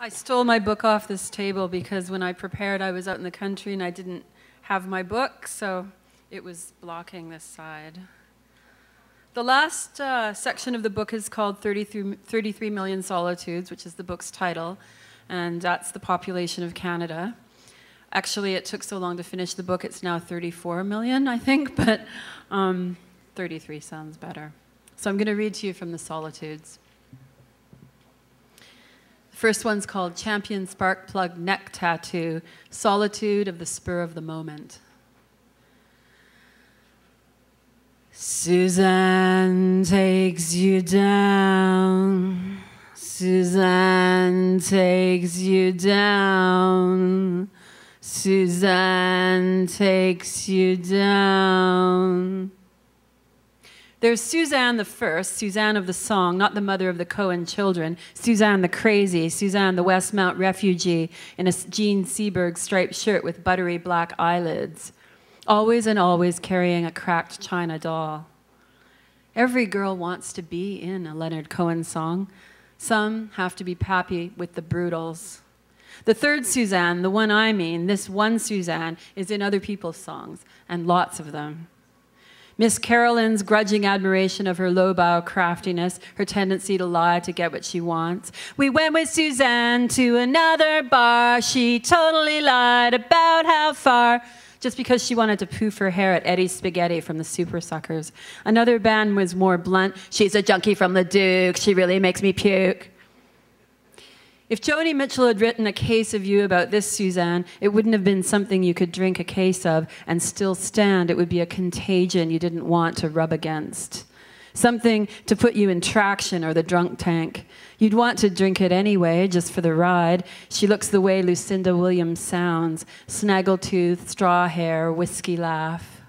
I stole my book off this table because when I prepared, I was out in the country and I didn't have my book, so it was blocking this side. The last section of the book is called 33 Million Solitudes, which is the book's title, and that's the population of Canada. Actually, it took so long to finish the book, it's now 34 million, I think, but 33 sounds better. So I'm going to read to you from the Solitudes. The first one's called Champion Spark Plug Neck Tattoo, Solitude of the Spur of the Moment. Suzanne takes you down. Suzanne takes you down. Suzanne takes you down. There's Suzanne the first, Suzanne of the song, not the mother of the Cohen children, Suzanne the crazy, Suzanne the Westmount refugee in a Jean Seberg striped shirt with buttery black eyelids, always and always carrying a cracked china doll. Every girl wants to be in a Leonard Cohen song. Some have to be pappy with the Brutals. The third Suzanne, the one I mean, this one Suzanne, is in other people's songs, and lots of them. Miss Carolyn's grudging admiration of her low-bow craftiness, her tendency to lie to get what she wants. We went with Suzanne to another bar. She totally lied about how far, just because she wanted to poof her hair at Eddie Spaghetti from the Super Suckers. Another band was more blunt. She's a junkie from the Duke. She really makes me puke. If Joni Mitchell had written a case of you about this Suzanne, it wouldn't have been something you could drink a case of and still stand. It would be a contagion you didn't want to rub against. Something to put you in traction or the drunk tank. You'd want to drink it anyway, just for the ride. She looks the way Lucinda Williams sounds. Snaggletooth, straw hair, whiskey laugh.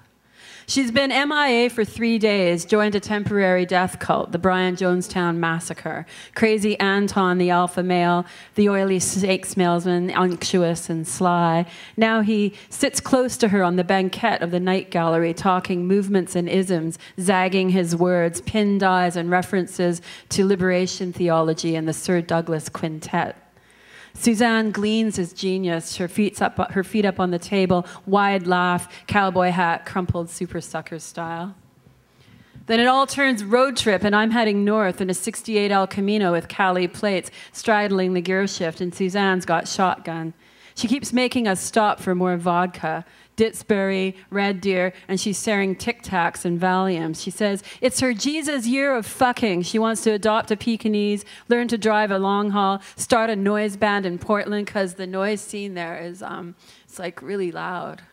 She's been MIA for 3 days, joined a temporary death cult, the Brian Jonestown Massacre. Crazy Anton, the alpha male, the oily steak salesman, unctuous and sly. Now he sits close to her on the banquette of the night gallery, talking movements and isms, zagging his words, pinned eyes and references to liberation theology and the Sir Douglas Quintet. Suzanne gleans his genius, her feet up on the table, wide laugh, cowboy hat, crumpled Super Sucker style. Then it all turns road trip, and I'm heading north in a 68 El Camino with Cali plates, straddling the gear shift, and Suzanne's got shotgun. She keeps making us stop for more vodka. Ditzbury, Red Deer, and she's sharing Tic Tacs and Valiums. She says it's her Jesus year of fucking. She wants to adopt a Pekingese, learn to drive a long haul, start a noise band in Portland because the noise scene there is it's like really loud.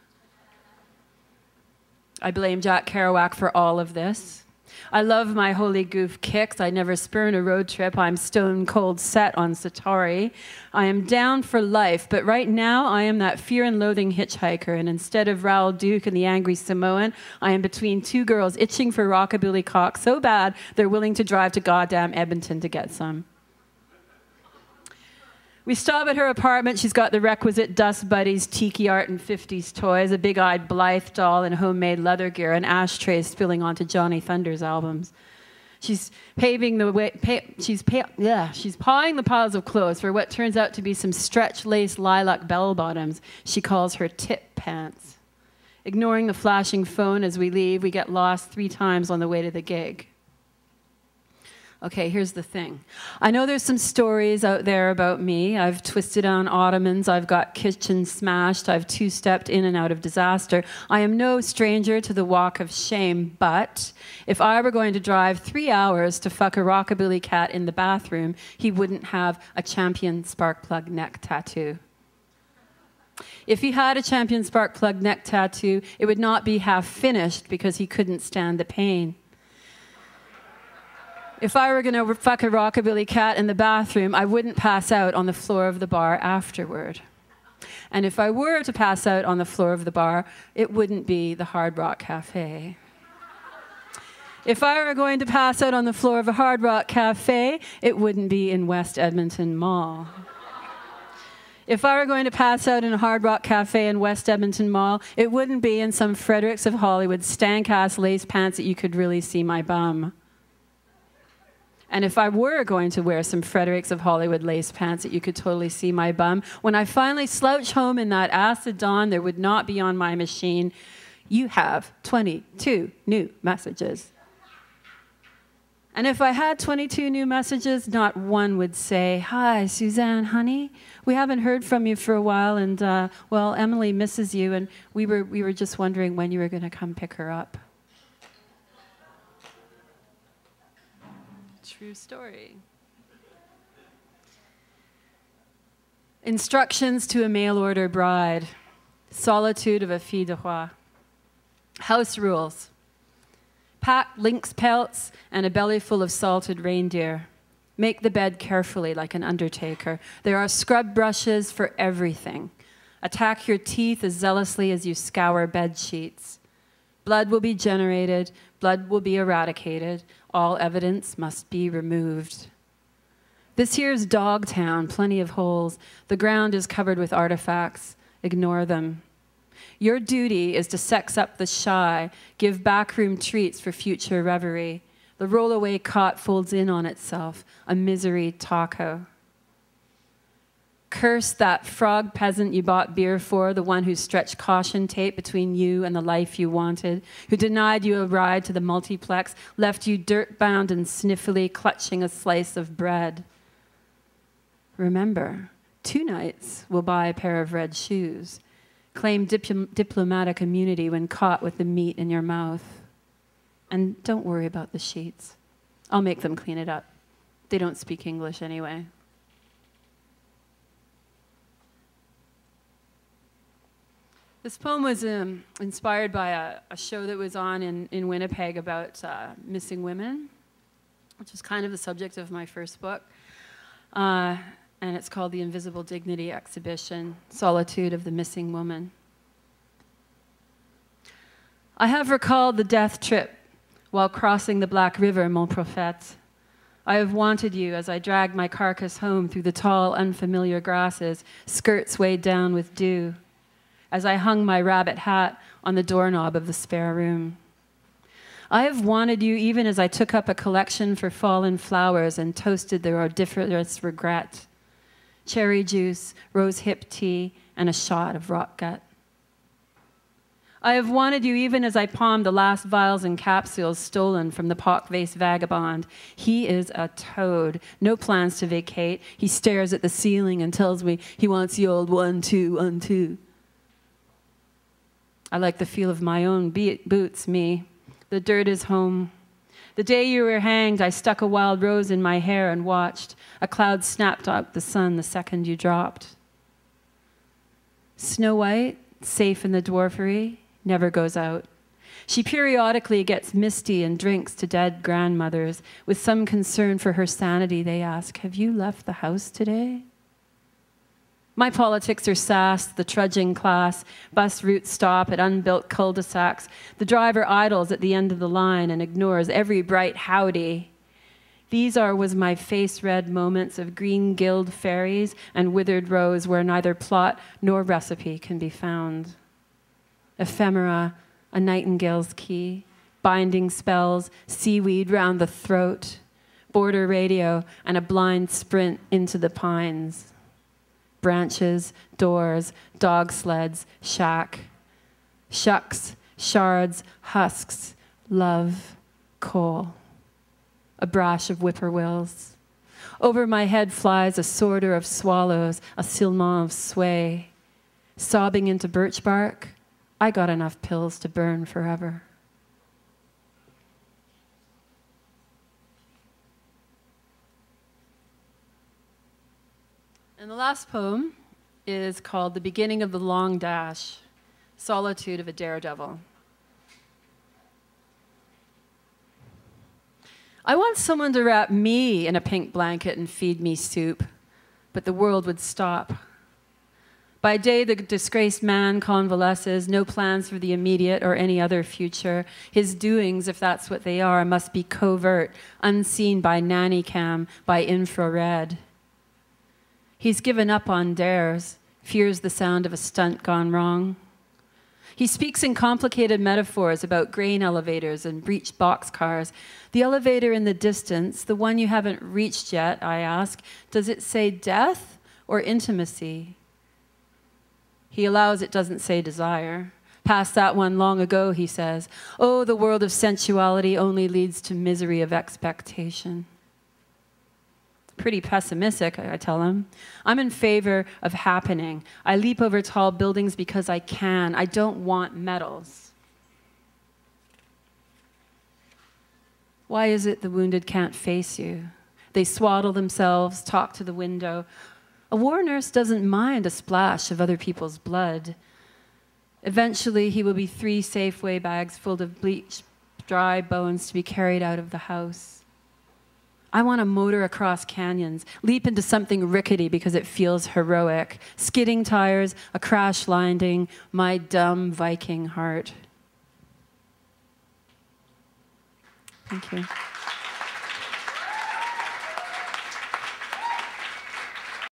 I blame Jack Kerouac for all of this. I love my holy goof kicks. I never spurn a road trip. I'm stone cold set on Satori. I am down for life, but right now I am that fear and loathing hitchhiker, and instead of Raoul Duke and the angry Samoan, I am between two girls itching for rockabilly cock so bad they're willing to drive to goddamn Edmonton to get some. We stop at her apartment. She's got the requisite Dust Buddies, tiki art and 50s toys, a big-eyed Blythe doll and homemade leather gear, and ashtrays spilling onto Johnny Thunder's albums. She's paving the way. She's pawing the piles of clothes for what turns out to be some stretch lace lilac bell bottoms. She calls her tip pants. Ignoring the flashing phone as we leave, we get lost 3 times on the way to the gig. Okay, here's the thing. I know there's some stories out there about me. I've twisted on ottomans, I've got kitchens smashed, I've two-stepped in and out of disaster. I am no stranger to the walk of shame, but if I were going to drive 3 hours to fuck a rockabilly cat in the bathroom, he wouldn't have a champion spark plug neck tattoo. If he had a champion spark plug neck tattoo, it would not be half finished because he couldn't stand the pain. If I were going to fuck a rockabilly cat in the bathroom, I wouldn't pass out on the floor of the bar afterward. And if I were to pass out on the floor of the bar, it wouldn't be the Hard Rock Cafe. If I were going to pass out on the floor of a Hard Rock Cafe, it wouldn't be in West Edmonton Mall. If I were going to pass out in a Hard Rock Cafe in West Edmonton Mall, it wouldn't be in some Fredericks of Hollywood stank-ass lace pants that you could really see my bum. And if I were going to wear some Fredericks of Hollywood lace pants that you could totally see my bum, when I finally slouch home in that acid dawn, there would not be on my machine, "You have 22 new messages." And if I had 22 new messages, not one would say, "Hi, Suzanne, honey. We haven't heard from you for a while, and, well, Emily misses you, and we were just wondering when you were going to come pick her up." True story. Instructions to a mail-order bride. Solitude of a fille de roi. House rules. Pack lynx pelts and a belly full of salted reindeer. Make the bed carefully like an undertaker. There are scrub brushes for everything. Attack your teeth as zealously as you scour bed sheets. Blood will be generated. Blood will be eradicated. All evidence must be removed. This here's Dogtown, plenty of holes. The ground is covered with artifacts. Ignore them. Your duty is to sex up the shy, give backroom treats for future reverie. The rollaway cot folds in on itself, a misery taco. Curse that frog peasant you bought beer for, the one who stretched caution tape between you and the life you wanted, who denied you a ride to the multiplex, left you dirt-bound and sniffily clutching a slice of bread. Remember, 2 nights will buy a pair of red shoes. Claim diplomatic immunity when caught with the meat in your mouth. And don't worry about the sheets. I'll make them clean it up. They don't speak English anyway. This poem was inspired by a show that was on in Winnipeg about missing women, which is kind of the subject of my first book. And it's called The Invisible Dignity Exhibition, Solitude of the Missing Woman. I have recalled the death trip while crossing the Black River, mon prophète. I have wanted you as I dragged my carcass home through the tall, unfamiliar grasses, skirts weighed down with dew, as I hung my rabbit hat on the doorknob of the spare room. I have wanted you even as I took up a collection for fallen flowers and toasted their odoriferous regret. Cherry juice, rose hip tea, and a shot of rock gut. I have wanted you even as I palmed the last vials and capsules stolen from the pock-faced vagabond. He is a toad, no plans to vacate. He stares at the ceiling and tells me he wants the old 1, 2, 1, 2. I like the feel of my own boots, me. The dirt is home. The day you were hanged, I stuck a wild rose in my hair and watched. A cloud snapped out the sun the second you dropped. Snow White, safe in the dwarfery, never goes out. She periodically gets misty and drinks to dead grandmothers. With some concern for her sanity, they ask, "Have you left the house today?" My politics are sass, the trudging class, bus routes stop at unbuilt cul-de-sacs. The driver idles at the end of the line and ignores every bright howdy. These was my face-red moments of green gilled fairies and withered rose where neither plot nor recipe can be found. Ephemera, a nightingale's key, binding spells, seaweed round the throat, border radio, and a blind sprint into the pines. Branches, doors, dog sleds, shack. Shucks, shards, husks, love, coal. A brash of whippoorwills. Over my head flies a sorter of swallows, a silement of sway. Sobbing into birch bark, I got enough pills to burn forever. And the last poem is called The Beginning of the Long Dash, Solitude of a Daredevil. I want someone to wrap me in a pink blanket and feed me soup, but the world would stop. By day, the disgraced man convalesces, no plans for the immediate or any other future. His doings, if that's what they are, must be covert, unseen by nanny cam, by infrared. He's given up on dares, fears the sound of a stunt gone wrong. He speaks in complicated metaphors about grain elevators and breech boxcars. The elevator in the distance, the one you haven't reached yet, I ask, does it say death or intimacy? He allows it doesn't say desire. Past that one long ago, he says. Oh, the world of sensuality only leads to misery of expectation. Pretty pessimistic, I tell him. I'm in favor of happening. I leap over tall buildings because I can. I don't want medals. Why is it the wounded can't face you? They swaddle themselves, talk to the window. A war nurse doesn't mind a splash of other people's blood. Eventually, he will be 3 Safeway bags full of bleached, dry bones to be carried out of the house. I want to motor across canyons, leap into something rickety because it feels heroic. Skidding tires, a crash landing, my dumb Viking heart. Thank you.